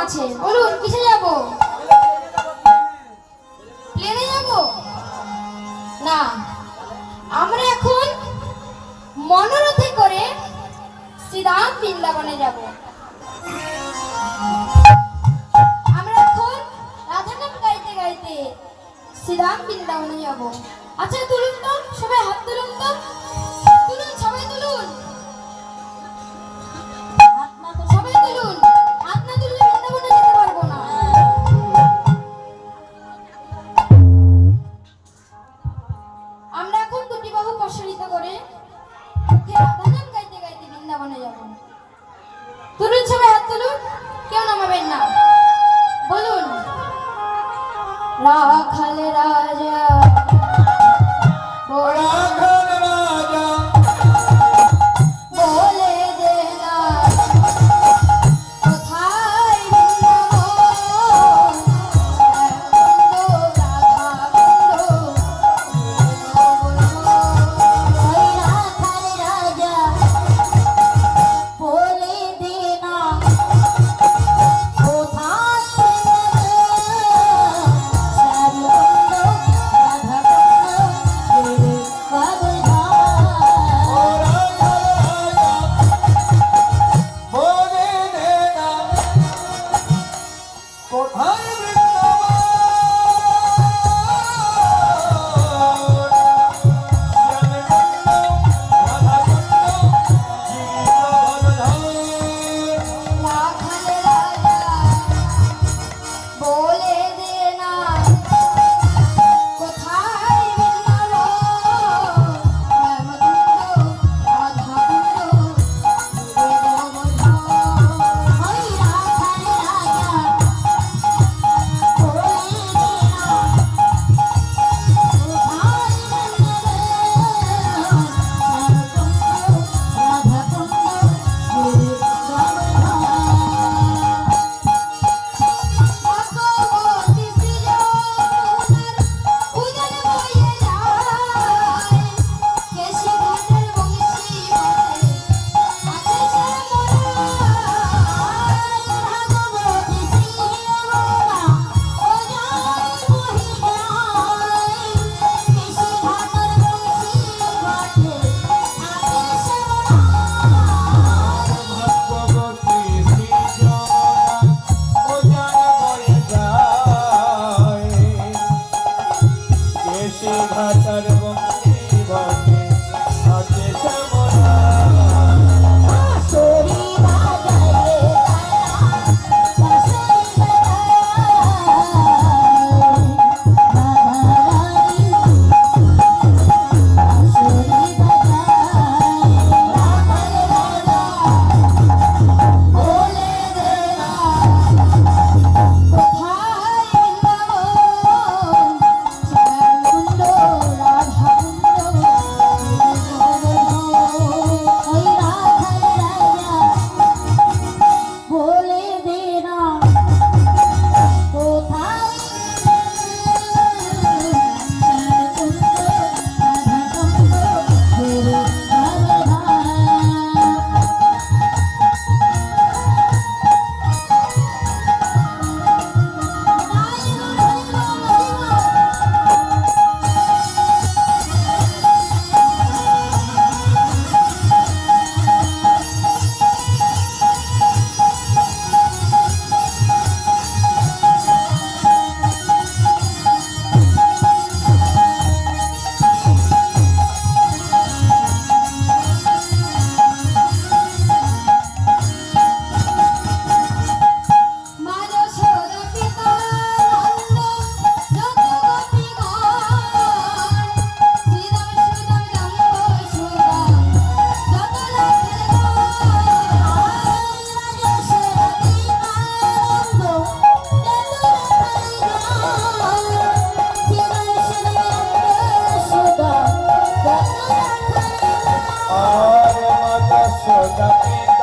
আছে, বলুন কিসে যাব? প্লেনে যাব না, আমরা এখন মনোরথে করে শ্রীরাম বৃন্দাবনে যাব। আমরা এখন রাধানাম গাইতে গাইতে শ্রীরাম বৃন্দাবনে যাব। আচ্ছা তুলুন তো, সবাই হাত তুলুন তো, তুলুন সবাই তুলুন, সবাই তুলুন। হাত না তুললে বৃন্দাবনে যেতে পারবো না। আমরা এখন দুটি বাহু প্রসারিত করে মুখে রাধানাম গাইতে গাইতে বৃন্দাবনে যাব। তুলুন সবাই হাত তুলুন, কেউ নামাবেন না। বলুন রাখাল রাজা রাখাল রাজা বলে দে না কোথায় বৃন্দাবন, কুন্দ রাধা কুন্দ ওই রাখাল রাজা বলে দে না কোথায় Sota